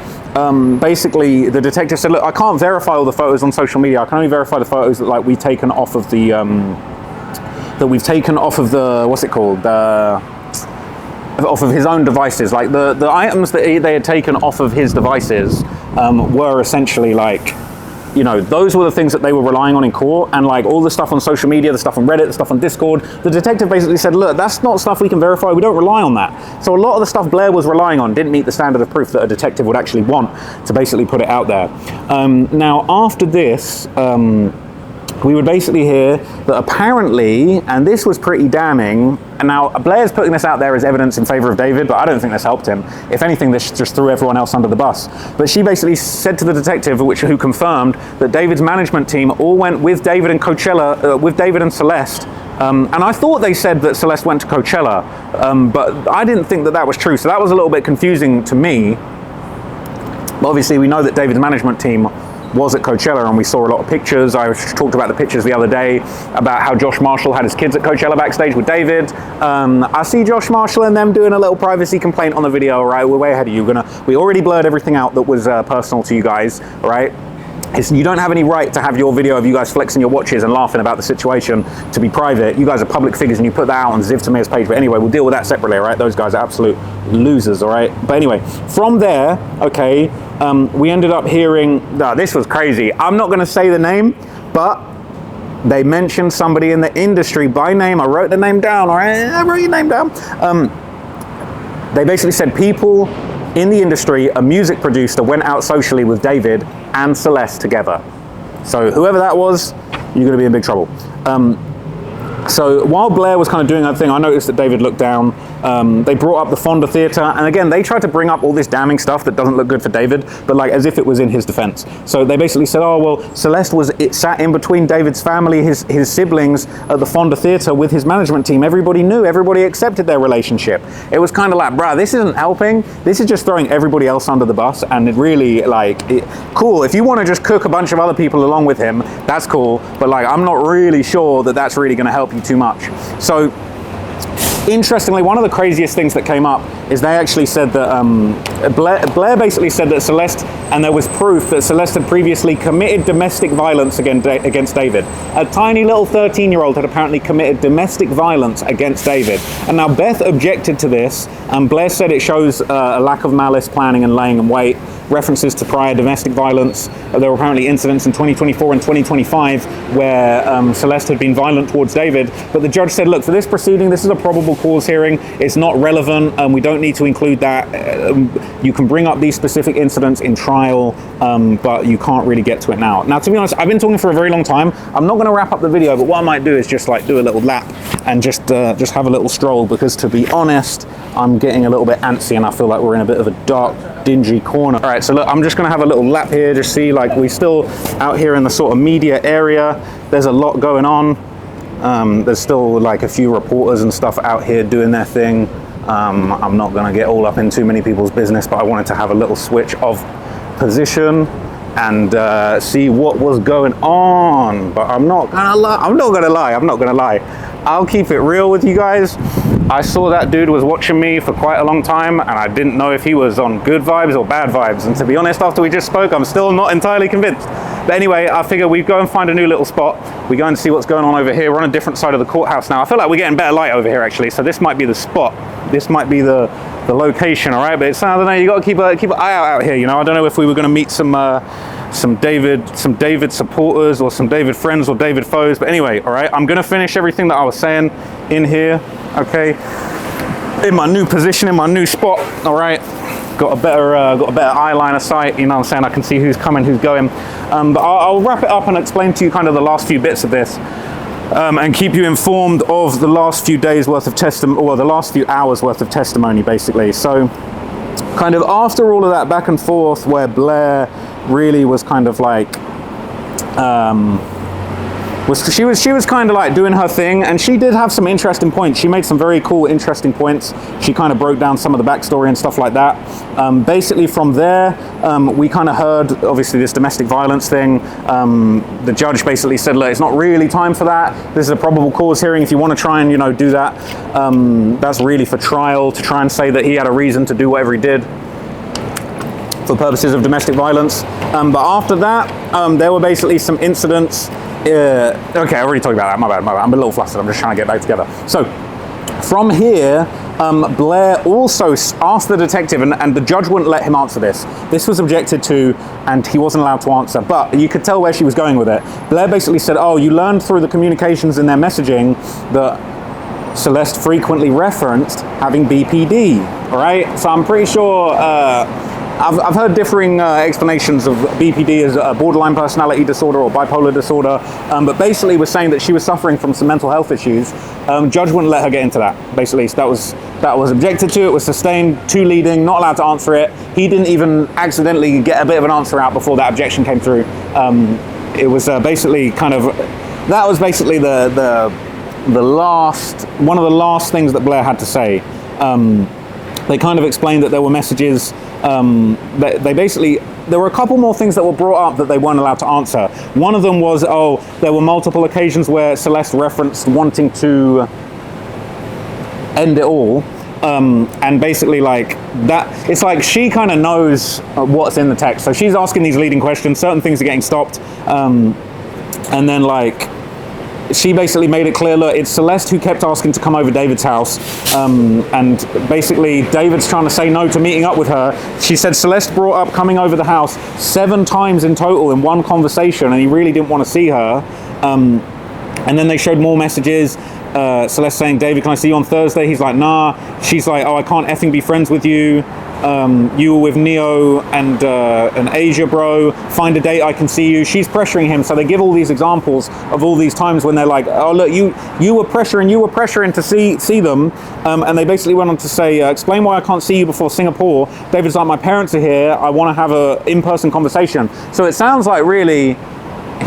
A: basically, the detective said, look, I can't verify all the photos on social media. I can only verify the photos that like we've taken off of the, what's it called? Off of his own devices. Like the items that they had taken off of his devices were essentially like, you know, those were the things that they were relying on in court, and like all the stuff on social media, the stuff on Reddit, the stuff on Discord, the detective basically said, look, that's not stuff we can verify, we don't rely on that. So a lot of the stuff Blair was relying on didn't meet the standard of proof that a detective would actually want to basically put it out there. Now after this, we would basically hear that apparently, and this was pretty damning, And now Blair's putting this out there as evidence in favor of David, but I don't think this helped him. If anything, this just threw everyone else under the bus. But she basically said to the detective, who confirmed that David's management team all went with David and Coachella, with David and Celeste. And I thought they said that Celeste went to Coachella, but I didn't think that that was true. So that was a little bit confusing to me. But obviously we know that David's management team was at Coachella, and we saw a lot of pictures. I talked about the pictures the other day about how Josh Marshall had his kids at Coachella backstage with David. I see Josh Marshall and them doing a little privacy complaint on the video, right? We're way ahead of you. We already blurred everything out that was personal to you guys, right? You don't have any right to have your video of you guys flexing your watches and laughing about the situation to be private. You guys are public figures and you put that out on Ziv Tamir's page. But anyway, we'll deal with that separately, right? Those guys are absolute losers, all right? But anyway, from there, okay, we ended up hearing, this was crazy. I'm not gonna say the name, but they mentioned somebody in the industry by name. I wrote the name down, all right? I wrote your name down. They basically said people in the industry, a music producer went out socially with David and Celeste together. So whoever that was, you're gonna be in big trouble. So while Blair was kind of doing that thing, I noticed that David looked down. They brought up the Fonda Theatre, and again, they tried to bring up all this damning stuff that doesn't look good for David, but like as if it was in his defense. So they basically said, oh, well, Celeste sat in between David's family, his siblings at the Fonda Theatre with his management team. Everybody knew, everybody accepted their relationship. It was kind of like, bruh, this isn't helping. This is just throwing everybody else under the bus, and it really, cool. If you want to just cook a bunch of other people along with him, that's cool, but like, I'm not really sure that that's really going to help you too much. So interestingly, one of the craziest things that came up is they actually said that Blair basically said that Celeste, and there was proof that Celeste had previously committed domestic violence against David. A tiny little 13-year-old had apparently committed domestic violence against David. And now Beth objected to this, and Blair said it shows a lack of malice, planning and laying in wait. References to prior domestic violence. There were apparently incidents in 2024 and 2025 where Celeste had been violent towards David, but the judge said, look, for this proceeding, this is a probable cause hearing. It's not relevant, and we don't need to include that. You can bring up these specific incidents in trial, but you can't really get to it now. Now, to be honest, I've been talking for a very long time. I'm not going to wrap up the video, but what I might do is just like do a little lap and just have a little stroll, because to be honest, I'm getting a little bit antsy and I feel like we're in a bit of a dark, dingy corner. All right, so look, I'm just gonna have a little lap here, just see, like, we're still out here in the sort of media area. There's a lot going on. There's still like a few reporters and stuff out here doing their thing. I'm not gonna get all up in too many people's business, but I wanted to have a little switch of position and see what was going on. But I'm not gonna lie. I'll keep it real with you guys. I saw that dude was watching me for quite a long time, and I didn't know if he was on good vibes or bad vibes. And to be honest, after we just spoke, I'm still not entirely convinced. But anyway, I figure we go and find a new little spot. We go and see what's going on over here. We're on a different side of the courthouse now. I feel like we're getting better light over here, actually. So this might be the spot. This might be the location, all right? But it's, I don't know, you got to keep an eye out here, you know? I don't know if we were going to meet some David supporters or some David friends or David foes. But anyway, all right, I'm going to finish everything that I was saying in here, okay? In my new position, in my new spot, all right? Got a better eye line of sight, you know what I'm saying? I can see who's coming, who's going. But I'll wrap it up and explain to you kind of the last few bits of this. And keep you informed of the last few days worth of testimony, or the last few hours worth of testimony, basically. So kind of after all of that back and forth where Blair really was kind of like, she was kind of like doing her thing, and she did have some interesting points. She made some very cool, interesting points. She kind of broke down some of the backstory and stuff like that. Basically from there, we kind of heard, obviously, this domestic violence thing. The judge basically said, look, it's not really time for that. This is a probable cause hearing. If you want to try and, you know, do that, that's really for trial, to try and say that he had a reason to do whatever he did for purposes of domestic violence. But after that, there were basically some incidents. Okay, I already talked about that, my bad. I'm a little flustered, I'm just trying to get back together. So, from here, Blair also asked the detective, and the judge wouldn't let him answer this. This was objected to, and he wasn't allowed to answer, but you could tell where she was going with it. Blair basically said, oh, you learned through the communications in their messaging that Celeste frequently referenced having BPD, all right? So I'm pretty sure I've heard differing explanations of BPD as a borderline personality disorder or bipolar disorder, but basically was saying that she was suffering from some mental health issues. Judge wouldn't let her get into that. Basically, so that was objected to. It was sustained. 2 leading, not allowed to answer it. He didn't even accidentally get a bit of an answer out before that objection came through. It was basically kind of, that was basically the last, one of the last things that Blair had to say. They kind of explained that there were messages, they basically, there were a couple more things that were brought up that they weren't allowed to answer. One of them was, there were multiple occasions where Celeste referenced wanting to end it all. And basically like that, it's like she kind of knows what's in the text. So she's asking these leading questions, certain things are getting stopped. And then like, she basically made it clear, look, it's Celeste who kept asking to come over David's house. And basically David's trying to say no to meeting up with her. She said Celeste brought up coming over the house 7 times in total in one conversation, and he really didn't want to see her. And then they showed more messages. Celeste saying, David, can I see you on Thursday? He's like, nah. She's like, oh, I can't effing be friends with you. You were with Neo and Asia, bro. Find a date, I can see you. She's pressuring him. So they give all these examples of all these times when they're like, oh, look, you were pressuring to see them. And they basically went on to say, explain why I can't see you before Singapore. David's like, my parents are here. I want to have a in-person conversation. So it sounds like really,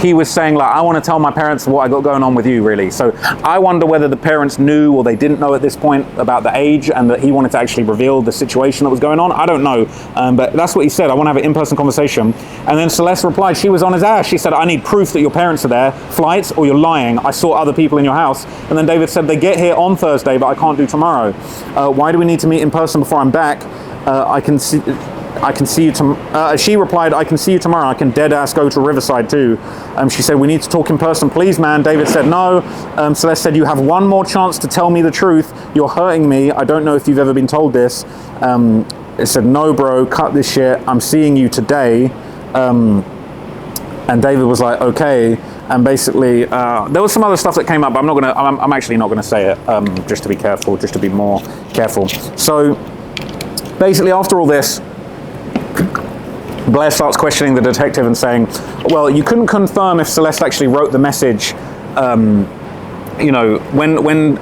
A: he was saying like, I want to tell my parents what I got going on with you, really. So I wonder whether the parents knew or they didn't know at this point about the age, and that he wanted to actually reveal the situation that was going on. I don't know, but that's what he said. I want to have an in-person conversation. And then Celeste replied, she was on his ass. She said, I need proof that your parents are there, flights, or you're lying. I saw other people in your house. And then David said, they get here on Thursday, but I can't do tomorrow. Why do we need to meet in person before I'm back? I can see you tomorrow. She replied, I can see you tomorrow. I can dead ass go to Riverside too. She said, we need to talk in person, please, man. David said, no. Celeste said, you have one more chance to tell me the truth. You're hurting me. I don't know if you've ever been told this. It said, no, bro, cut this shit. I'm seeing you today. And David was like, okay. And basically, there was some other stuff that came up, but I'm actually not gonna say it, just to be careful, just to be more careful. So basically, after all this, Blair starts questioning the detective and saying, well, you couldn't confirm if Celeste actually wrote the message. You know, when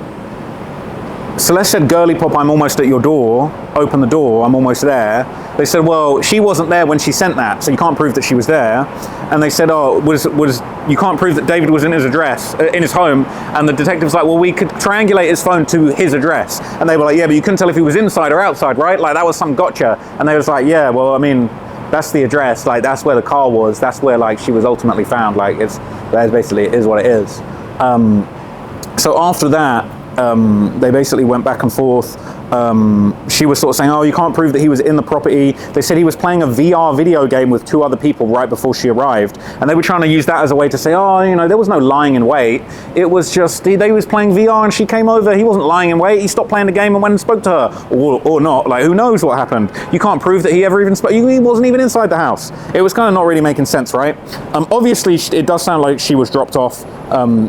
A: Celeste said, girly pop, I'm almost at your door, open the door, I'm almost there. They said, well, she wasn't there when she sent that, so you can't prove that she was there. And they said, oh, you can't prove that David was in his address, in his home. And the detective's like, well, we could triangulate his phone to his address. And they were like, yeah, but you couldn't tell if he was inside or outside, right? Like, that was some gotcha. And they was like, yeah, well, I mean, that's the address, like, that's where the car was, that's where, like, she was ultimately found. Like, that's basically, it is what it is. So after that, they basically went back and forth. She was sort of saying, oh, you can't prove that he was in the property. They said he was playing a VR video game with 2 other people right before she arrived. And they were trying to use that as a way to say, oh, you know, there was no lying in wait. It was just, they was playing VR and she came over. He wasn't lying in wait. He stopped playing the game and went and spoke to her. Or not. Like, who knows what happened? You can't prove that he ever even spoke. He wasn't even inside the house. It was kind of not really making sense, right? Obviously, it does sound like she was dropped off.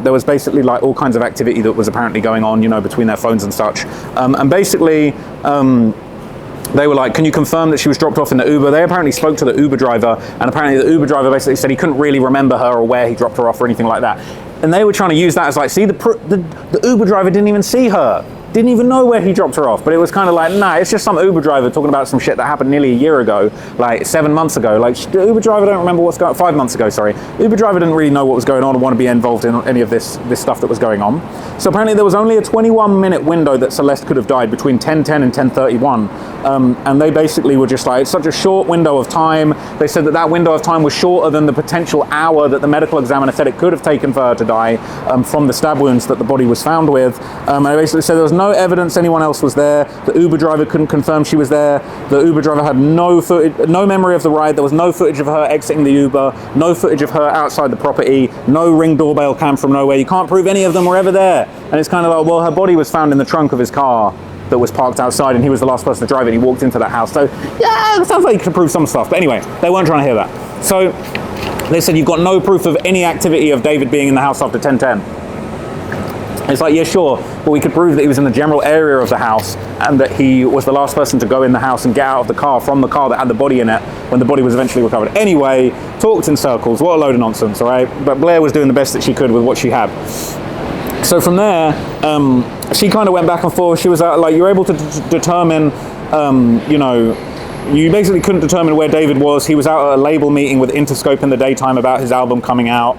A: There was basically like all kinds of activity that was apparently going on, you know, between their phones and such. And basically, they were like, can you confirm that she was dropped off in the Uber? They apparently spoke to the Uber driver, and apparently the Uber driver basically said he couldn't really remember her or where he dropped her off or anything like that. And they were trying to use that as like, see, the Uber driver didn't even see her. Didn't even know where he dropped her off, but it was kind of like, nah, it's just some Uber driver talking about some shit that happened nearly a year ago, like 7 months ago. Like, the Uber driver don't remember what's going on, 5 months ago, sorry. Uber driver didn't really know what was going on or want to be involved in any of this stuff that was going on. So apparently there was only a 21-minute window that Celeste could have died between 10:10 and 10:31. And they basically were just like, it's such a short window of time. They said that window of time was shorter than the potential hour that the medical examiner said it could have taken for her to die from the stab wounds that the body was found with. And they basically said there was no evidence anyone else was there. The Uber driver couldn't confirm she was there. The Uber driver had no footage, no memory of the ride. There was no footage of her exiting the Uber, no footage of her outside the property, no Ring doorbell cam from nowhere. You can't prove any of them were ever there. And it's kind of like, well, her body was found in the trunk of his car that was parked outside, and he was the last person to drive it. He walked into that house. So yeah, it sounds like you could prove some stuff. But anyway, they weren't trying to hear that. So they said, you've got no proof of any activity of David being in the house after 10:10. It's like, yeah, sure. but we could prove that he was in the general area of the house and that he was the last person to go in the house and get out of the car from the car that had the body in it when the body was eventually recovered. Anyway, talked in circles. What a load of nonsense, all right? But Blair was doing the best that she could with what she had. So from there, she kind of went back and forth. She was like, you're able to determine, you know, you basically couldn't determine where David was. He was out at a label meeting with Interscope in the daytime about his album coming out.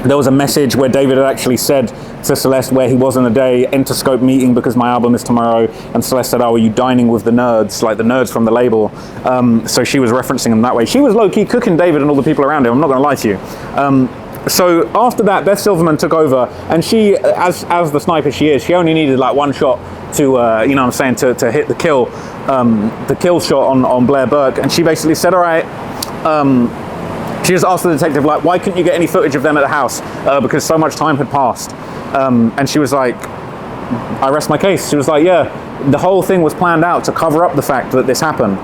A: There was a message where David had actually said to Celeste where he was in the day, Interscope meeting because my album is tomorrow. And Celeste said, oh, are you dining with the nerds, like the nerds from the label? So she was referencing him that way. She was low-key cooking David and all the people around him, I'm not going to lie to you. So after that, Beth Silverman took over, and she, as the sniper she is, she only needed like one shot to, you know what I'm saying, to hit the kill shot on Blair Burke. And she basically said, all right, she just asked the detective, like, why couldn't you get any footage of them at the house? Because so much time had passed. And she was like, I rest my case. She was like, yeah, the whole thing was planned out to cover up the fact that this happened.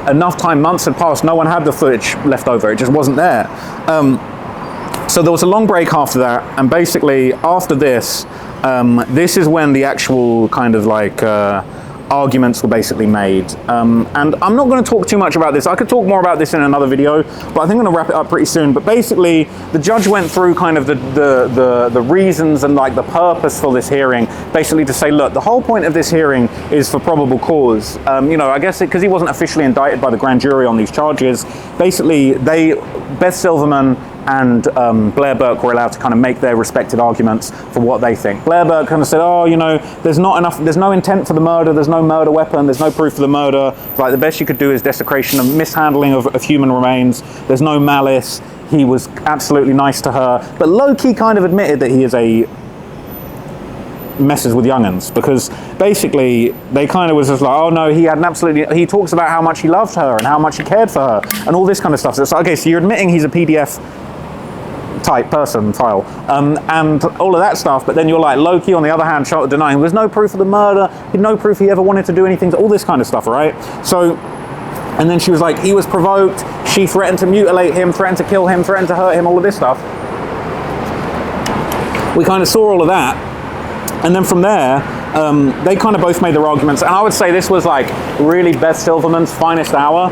A: Enough time, months had passed, no one had the footage left over, it just wasn't there. So there was a long break after that, and basically after this, this is when the actual kind of like arguments were basically made. And I'm not going to talk too much about this. I could talk more about this in another video, but I think I'm going to wrap it up pretty soon. But basically, the judge went through kind of the reasons and like the purpose for this hearing, basically to say, look, the whole point of this hearing is for probable cause. You know, I guess because he wasn't officially indicted by the grand jury on these charges, basically Beth Silverman and Blair Burke were allowed to kind of make their respected arguments for what they think. Blair Burke kind of said, oh, you know, there's no intent for the murder, there's no murder weapon, there's no proof of the murder, like the best you could do is desecration and mishandling of human remains, there's no malice, he was absolutely nice to her, but low-key kind of admitted that he is messes with young'uns, because basically they kind of was just like, oh no, he talks about how much he loved her and how much he cared for her and all this kind of stuff. So it's like, okay, so you're admitting he's a PDF type person, file, and all of that stuff, but then you're like low-key on the other hand denying there's no proof of the murder, no proof he ever wanted to do anything, all this kind of stuff, right? So, and then she was like, he was provoked, she threatened to mutilate him, threatened to kill him, threatened to hurt him, all of this stuff. We kind of saw all of that, and then from there, they kind of both made their arguments, and I would say this was like really Beth Silverman's finest hour.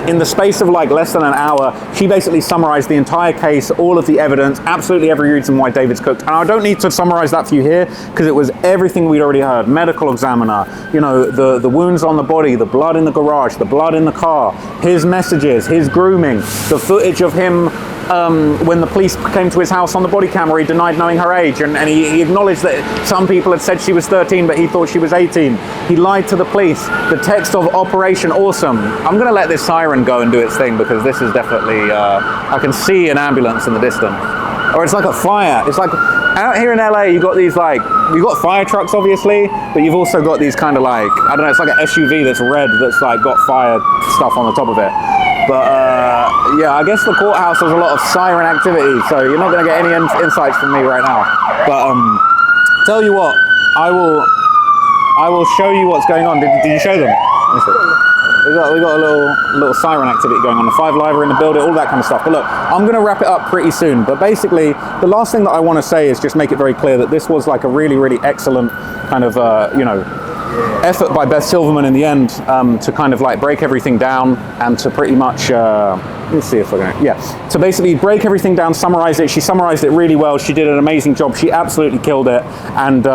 A: In the space of like less than an hour, she basically summarized the entire case, all of the evidence, absolutely every reason why David's cooked. And I don't need to summarize that for you here, because it was everything we'd already heard. Medical examiner, you know, the wounds on the body, the blood in the garage, the blood in the car, his messages, his grooming, the footage of him when the police came to his house on the body camera, he denied knowing her age, and he acknowledged that some people had said she was 13, but he thought she was 18. He lied to the police. The text of Operation Awesome. I'm going to let this siren go and do its thing, because this is definitely, I can see an ambulance in the distance. Or it's like a fire. It's like, out here in LA, you got these like, you got fire trucks obviously, but you've also got these kind of like, I don't know, it's like an SUV that's red that's like got fire stuff on the top of it. But yeah, I guess the courthouse has a lot of siren activity, so you're not going to get any insights from me right now. But tell you what, I will show you what's going on. Did you show them? We got a little siren activity going on. The 5 Live are in the building, all that kind of stuff. But look, I'm going to wrap it up pretty soon. But basically, the last thing that I want to say is just make it very clear that this was like a really, really excellent kind of, you know, effort by Beth Silverman in the end to kind of like break everything down and to pretty much, let's see if we're going to, yeah, to basically break everything down, summarize it. She summarized it really well. She did an amazing job. She absolutely killed it. And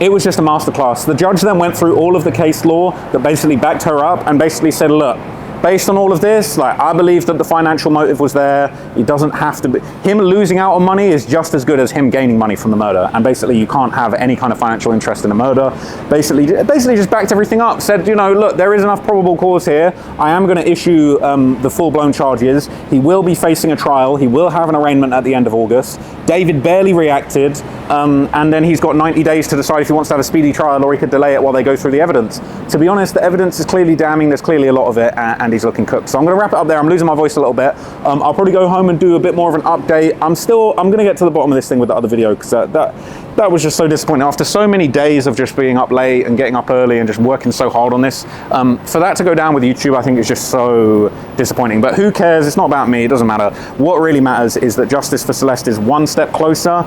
A: it was just a masterclass. The judge then went through all of the case law that basically backed her up and basically said, look, based on all of this, like, I believe that the financial motive was there. It doesn't have to be. Him losing out on money is just as good as him gaining money from the murder. And basically, you can't have any kind of financial interest in a murder. Basically just backed everything up. Said, you know, look, there is enough probable cause here. I am going to issue the full-blown charges. He will be facing a trial. He will have an arraignment at the end of August. David barely reacted. And then he's got 90 days to decide if he wants to have a speedy trial or he could delay it while they go through the evidence. To be honest, the evidence is clearly damning. There's clearly a lot of it, and he's looking cooked. So I'm going to wrap it up there. I'm losing my voice a little bit. I'll probably go home and do a bit more of an update. I'm going to get to the bottom of this thing with the other video, because that was just so disappointing. After so many days of just being up late and getting up early and just working so hard on this, for that to go down with YouTube, I think is just so disappointing. But who cares? It's not about me. It doesn't matter. What really matters is that justice for Celeste is one step closer.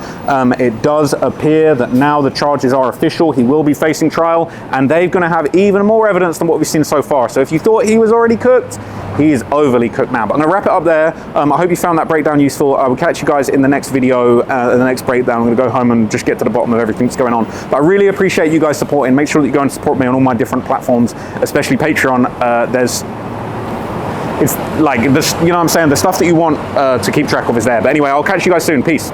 A: It does appear that now the charges are official. He will be facing trial, and they're going to have even more evidence than what we've seen so far. So if you thought he was already cooked, he is overly cooked now. But I'm going to wrap it up there. I hope you found that breakdown useful. I will catch you guys in the next video, in the next breakdown. I'm going to go home and just get to the bottom of everything that's going on. But I really appreciate you guys supporting. Make sure that you go and support me on all my different platforms, especially Patreon. It's like this, you know what I'm saying? The stuff that you want to keep track of is there. But anyway, I'll catch you guys soon. Peace.